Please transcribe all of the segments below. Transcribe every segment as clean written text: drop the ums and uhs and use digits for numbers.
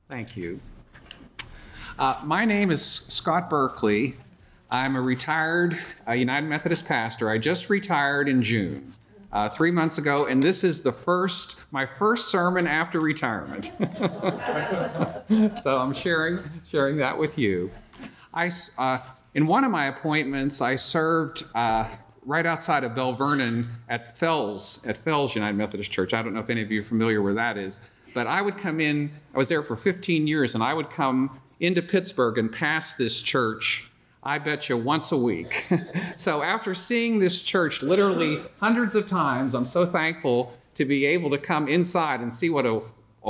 Thank you. My name is Scott Berkeley. I'm a retired United Methodist pastor. I just retired in June, 3 months ago, and this is my first sermon after retirement. So I'm sharing that with you. In one of my appointments, I served right outside of Bell Vernon at Fells United Methodist Church. I don't know if any of you are familiar where that is, but I would come in, I was there for 15 years, and I would come into Pittsburgh and pass this church, I bet you, once a week. So after seeing this church literally hundreds of times, I'm so thankful to be able to come inside and see what a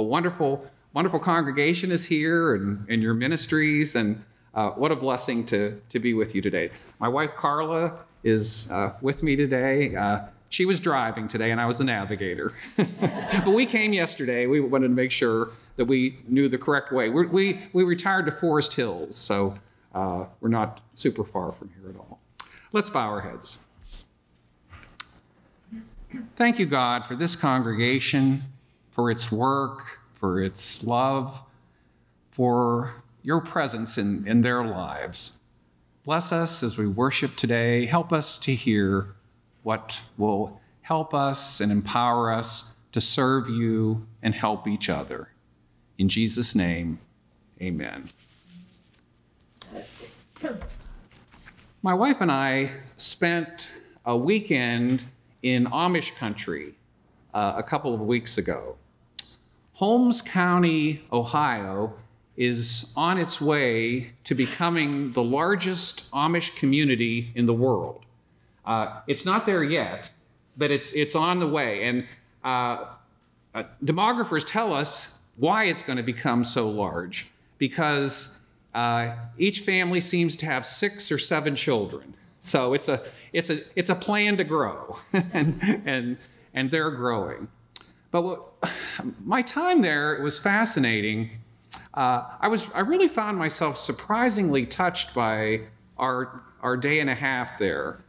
wonderful congregation is here and your ministries, and what a blessing to be with you today. My wife Carla is with me today. She was driving today and I was the navigator. But we came yesterday. We wanted to make sure that we knew the correct way. We retired to Forest Hills, so we're not super far from here at all. Let's bow our heads. Thank you, God, for this congregation, for its work, for its love, for your presence in their lives. Bless us as we worship today. Help us to hear what will help us and empower us to serve you and help each other. In Jesus' name, amen. My wife and I spent a weekend in Amish country a couple of weeks ago. Holmes County, Ohio, is on its way to becoming the largest Amish community in the world. It's not there yet, but it's on the way. And demographers tell us why it's going to become so large, because each family seems to have 6 or 7 children. So it's a plan to grow, and they're growing. But my time there, it was fascinating. I really found myself surprisingly touched by our day and a half there.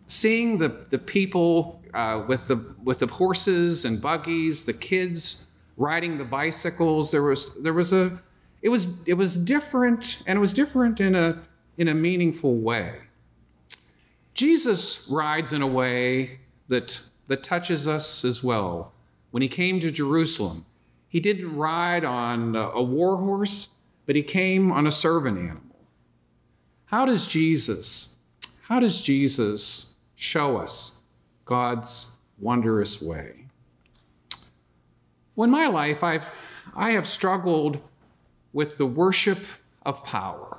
Seeing the people with the horses and buggies, the kids riding the bicycles, it was different, and it was different in a meaningful way. Jesus rides in a way that touches us as well. When he came to Jerusalem, he didn't ride on a war horse, but he came on a servant animal. How does Jesus show us God's wondrous way? Well, in my life, I have struggled with the worship of power.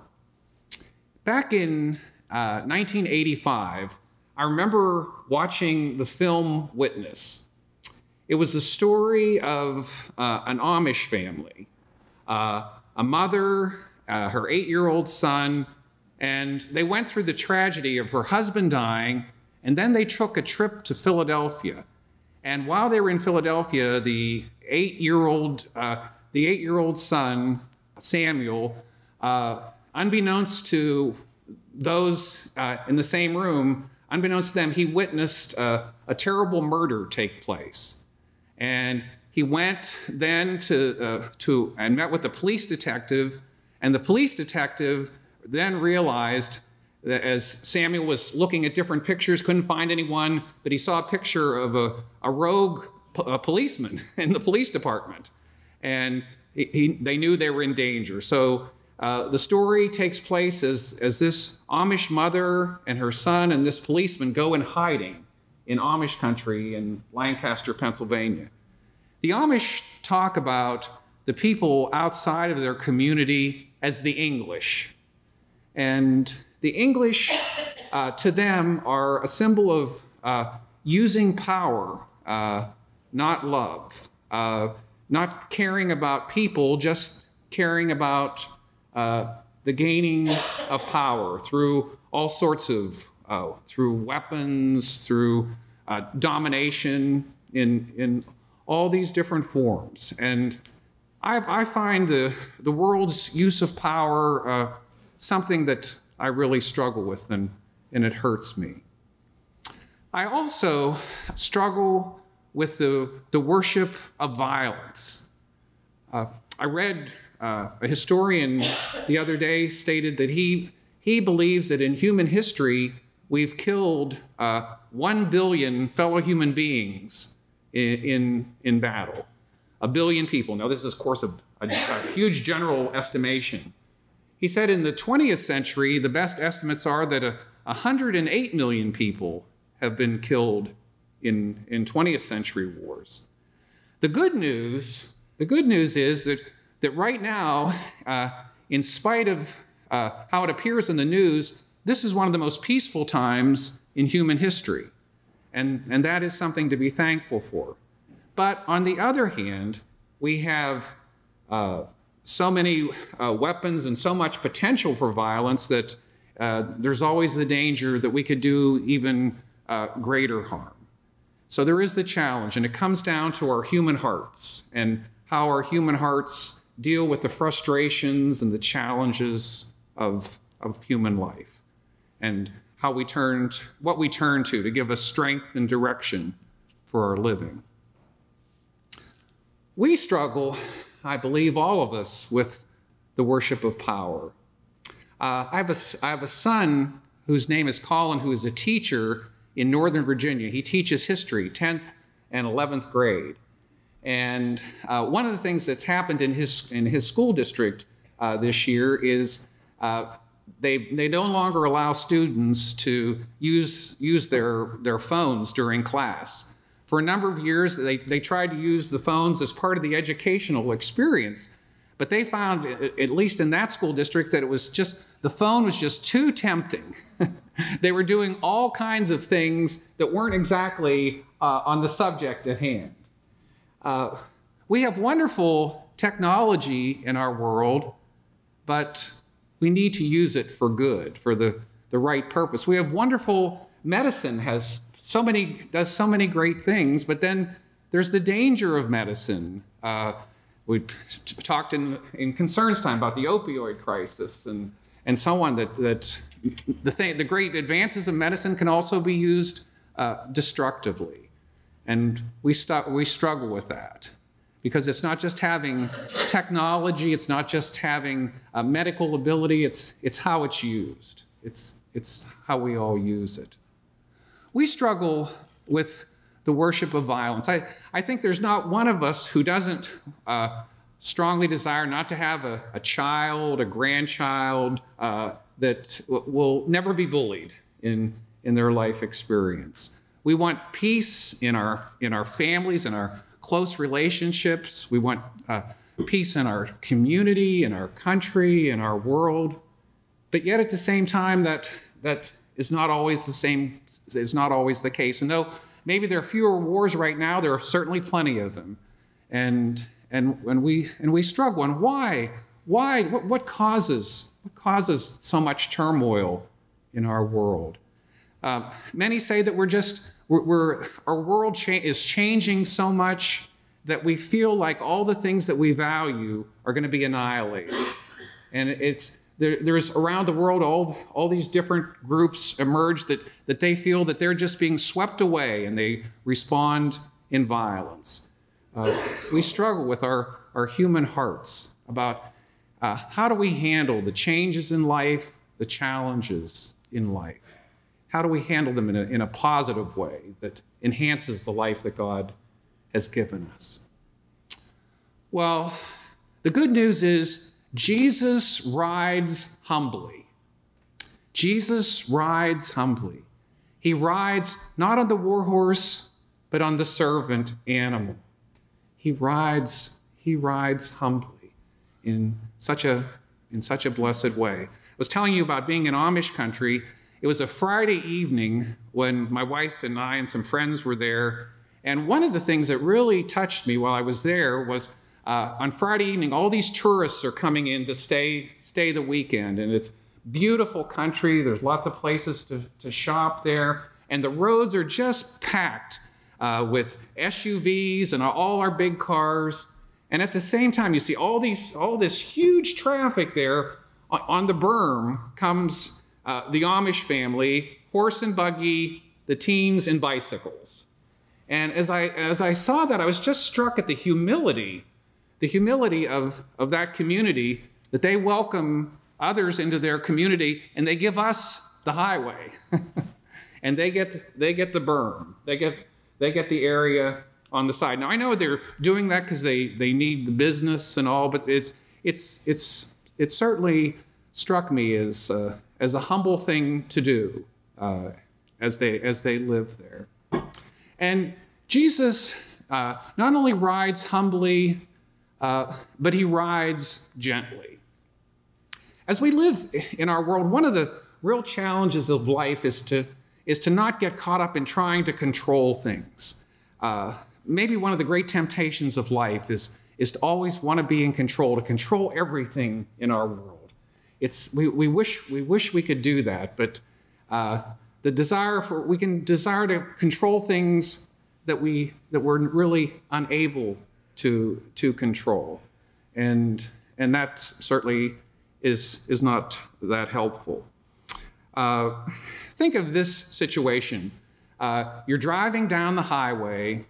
Back in 1985, I remember watching the film Witness. It was the story of an Amish family, a mother, her 8-year-old son, and they went through the tragedy of her husband dying, and then they took a trip to Philadelphia. And while they were in Philadelphia, the 8-year-old son, Samuel, unbeknownst to those in the same room, unbeknownst to them, he witnessed a terrible murder take place. And he went then and met with the police detective, and the police detective then realized that as Samuel was looking at different pictures, couldn't find anyone, but he saw a picture of a rogue policeman in the police department, and they knew they were in danger. So the story takes place as this Amish mother and her son and this policeman go in hiding in Amish country in Lancaster, Pennsylvania. The Amish talk about the people outside of their community as the English. And the English, to them, are a symbol of using power, not love, not caring about people, just caring about the gaining of power through all sorts of, through weapons, through domination in all these different forms. And I find the world's use of power something that I really struggle with, and it hurts me. I also struggle with the worship of violence. I read a historian the other day stated that he believes that in human history, we've killed 1 billion fellow human beings in battle. 1 billion people. Now, this is, of course, a huge general estimation. He said in the 20th century, the best estimates are that 108 million people have been killed in 20th century wars. The good news is that right now, in spite of how it appears in the news, this is one of the most peaceful times in human history. And that is something to be thankful for. But on the other hand, we have so many weapons and so much potential for violence that there's always the danger that we could do even greater harm. So there is the challenge, and it comes down to our human hearts and how our human hearts deal with the frustrations and the challenges of human life, and how what we turn to give us strength and direction for our living. We struggle, I believe, all of us, with the worship of power. I have a son whose name is Colin, who is a teacher in Northern Virginia. He teaches history, 10th and 11th grade. And one of the things that's happened in his school district this year is they no longer allow students to use their phones during class. For a number of years, they tried to use the phones as part of the educational experience, but they found, at least in that school district, that the phone was just too tempting. They were doing all kinds of things that weren't exactly on the subject at hand. We have wonderful technology in our world, but we need to use it for good, for the right purpose. We have wonderful medicine, does so many great things, but then there's the danger of medicine. We talked in concerns time about the opioid crisis and so on, that the great advances of medicine can also be used destructively. And we struggle with that, because it's not just having technology, it's not just having medical ability, it's how it's used. It's how we all use it. We struggle with the worship of violence. I think there's not one of us who doesn't strongly desire not to have a child, a grandchild that will never be bullied in their life experience. We want peace in our families, in our close relationships. We want peace in our community, in our country, in our world. But yet at the same time, that is not always the case. And though maybe there are fewer wars right now, there are certainly plenty of them. And we struggle. And why? What causes so much turmoil in our world? Many say that our world is changing so much that we feel like all the things that we value are going to be annihilated. And there's around the world all these different groups emerge that they feel that they're just being swept away, and they respond in violence. We struggle with our human hearts about how do we handle the changes in life, the challenges in life. How do we handle them in a positive way that enhances the life that God has given us? Well, the good news is Jesus rides humbly. Jesus rides humbly. He rides not on the war horse, but on the servant animal. He rides humbly in such a blessed way. I was telling you about being in Amish country. It was a Friday evening when my wife and I and some friends were there. And one of the things that really touched me while I was there was on Friday evening, all these tourists are coming in to stay the weekend. And it's beautiful country. There's lots of places to shop there. And the roads are just packed with SUVs and all our big cars. And at the same time, you see all this huge traffic there. On the berm comes the Amish family, horse and buggy, the teens and bicycles. And as I saw that, I was just struck at the humility the humility of that community, that they welcome others into their community and they give us the highway. And they get the berm. They get the area on the side. Now I know they're doing that because they need the business and all, but it certainly struck me as a humble thing to do as they live there. And Jesus not only rides humbly, but he rides gently. As we live in our world, one of the real challenges of life is to not get caught up in trying to control things. Maybe one of the great temptations of life is to always want to be in control, to control everything in our world. We wish we could do that, but we can desire to control things that we're really unable to control, and that certainly is not that helpful. Think of this situation. You're driving down the highway,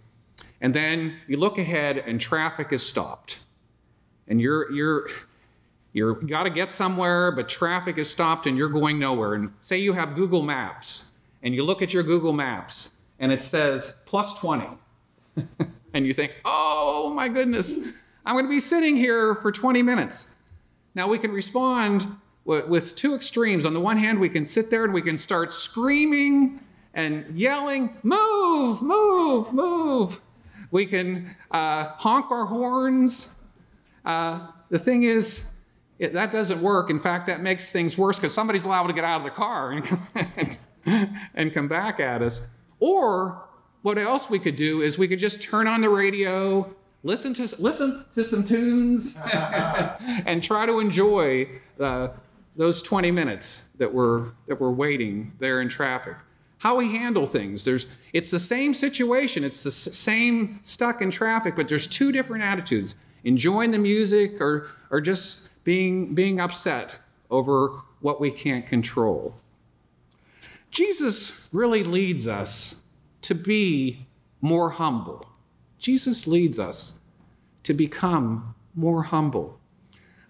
and then you look ahead and traffic is stopped. And you're got to get somewhere, but traffic is stopped and you're going nowhere. And say you have Google Maps, and you look at your Google Maps, and it says +20. And you think, oh my goodness, I'm going to be sitting here for 20 minutes. Now we can respond with two extremes. On the one hand, we can sit there and we can start screaming and yelling, move, move, move. We can honk our horns. The thing is, that doesn't work. In fact, that makes things worse because somebody's liable to get out of the car and come back at us. Or what else we could do is we could just turn on the radio, listen to some tunes, and try to enjoy those 20 minutes that we're waiting there in traffic. How we handle things. It's the same situation. It's the same stuck in traffic, but there's two different attitudes: enjoying the music or just being upset over what we can't control. Jesus really leads us to be more humble. Jesus leads us to become more humble.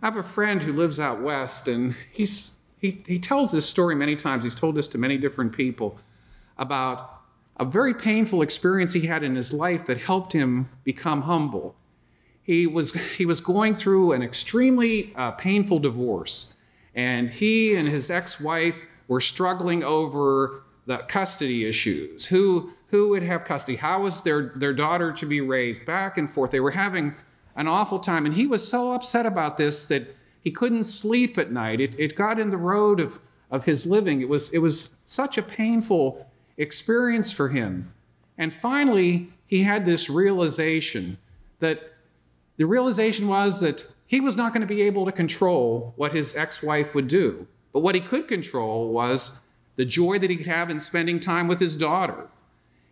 I have a friend who lives out west, and he tells this story many times. He's told this to many different people about a very painful experience he had in his life that helped him become humble. He was going through an extremely painful divorce, and he and his ex-wife were struggling over the custody issues. Who would have custody? How was their daughter to be raised? Back and forth. They were having an awful time, and he was so upset about this that he couldn't sleep at night. It got in the road of his living. It was such a painful experience for him. And finally, he had this realization that the realization was that he was not going to be able to control what his ex-wife would do. But what he could control was the joy that he could have in spending time with his daughter.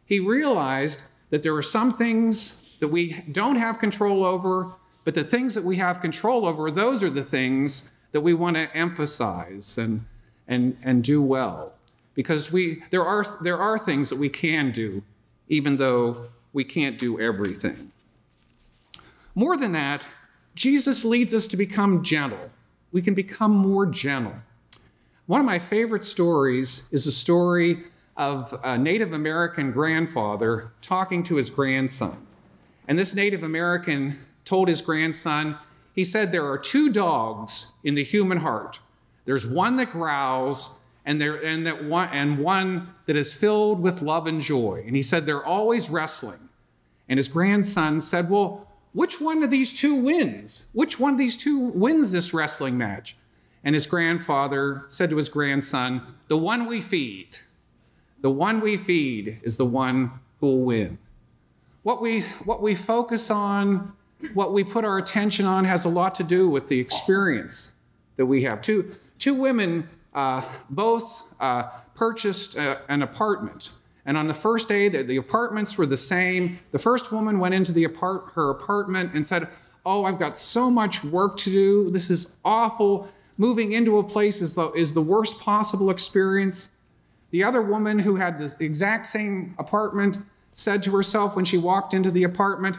He realized that there are some things that we don't have control over, but the things that we have control over, those are the things that we want to emphasize and do well. Because there are things that we can do, even though we can't do everything. More than that, Jesus leads us to become gentle. We can become more gentle. One of my favorite stories is a story of a Native American grandfather talking to his grandson. And this Native American told his grandson, he said, there are two dogs in the human heart. There's one that growls and one that is filled with love and joy. And he said, they're always wrestling. And his grandson said, well, which one of these two wins? Which one of these two wins this wrestling match? And his grandfather said to his grandson, the one we feed. The one we feed is the one who will win. What we focus on, what we put our attention on has a lot to do with the experience that we have. Two women both purchased an apartment. And on the first day, the apartments were the same. The first woman went into her apartment and said, oh, I've got so much work to do. This is awful. Moving into a place is the worst possible experience. The other woman who had the exact same apartment said to herself when she walked into the apartment,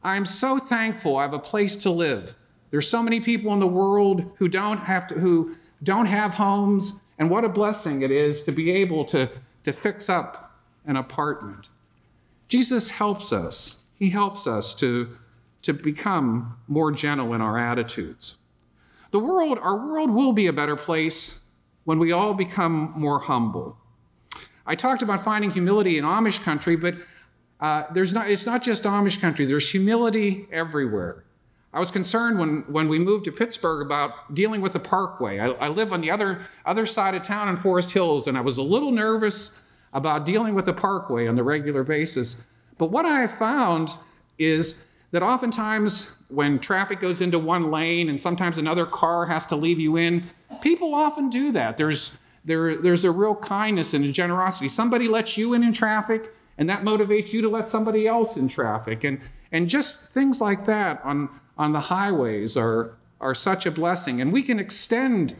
I'm so thankful I have a place to live. There's so many people in the world who don't have homes, and what a blessing it is to be able to fix up an apartment. Jesus helps us. He helps us to become more gentle in our attitudes. Our world will be a better place when we all become more humble. I talked about finding humility in Amish country, but it's not just Amish country. There's humility everywhere. I was concerned when we moved to Pittsburgh about dealing with the Parkway. I live on the other side of town in Forest Hills, and I was a little nervous about dealing with the Parkway on a regular basis. But what I have found is that oftentimes when traffic goes into one lane and sometimes another car has to leave you in, people often do that. There's a real kindness and a generosity. Somebody lets you in traffic, and that motivates you to let somebody else in traffic. And just things like that on the highways are such a blessing. And we can extend,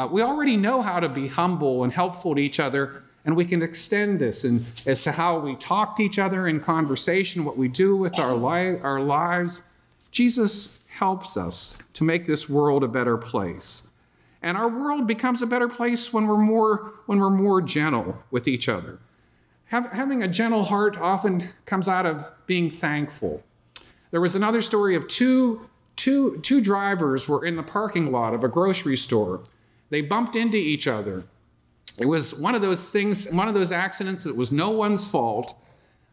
we already know how to be humble and helpful to each other, and we can extend this as to how we talk to each other in conversation, what we do with our lives. Jesus helps us to make this world a better place. And our world becomes a better place when we're more gentle with each other. Having a gentle heart often comes out of being thankful. There was another story of two drivers were in the parking lot of a grocery store. They bumped into each other. It was one of those things, one of those accidents that was no one's fault.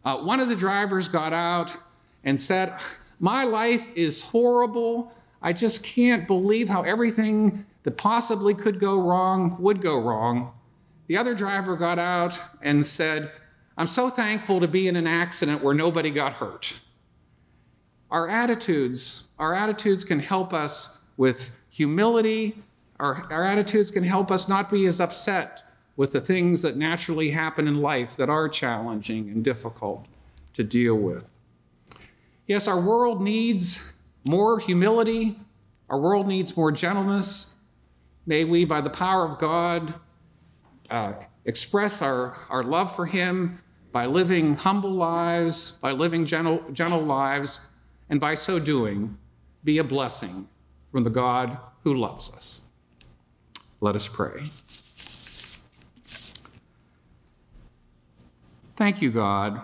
One of the drivers got out and said, "My life is horrible. I just can't believe how everything that possibly could go wrong would go wrong." The other driver got out and said, "I'm so thankful to be in an accident where nobody got hurt." Our attitudes can help us with humility. Our attitudes can help us not be as upset with the things that naturally happen in life that are challenging and difficult to deal with. Yes, our world needs more humility. Our world needs more gentleness. May we, by the power of God, express our love for him by living humble lives, by living gentle lives, and by so doing, be a blessing from the God who loves us. Let us pray. Thank you, God.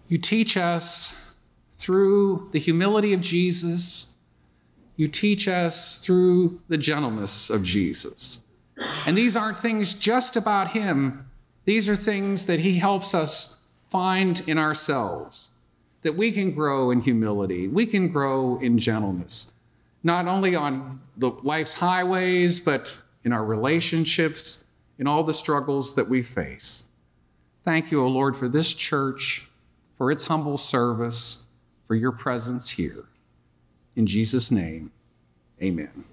You teach us through the humility of Jesus. You teach us through the gentleness of Jesus. And these aren't things just about him. These are things that he helps us find in ourselves, that we can grow in humility. We can grow in gentleness, not only on life's highways, but in our relationships, in all the struggles that we face. Thank you, O Lord, for this church, for its humble service, for your presence here. In Jesus' name, amen.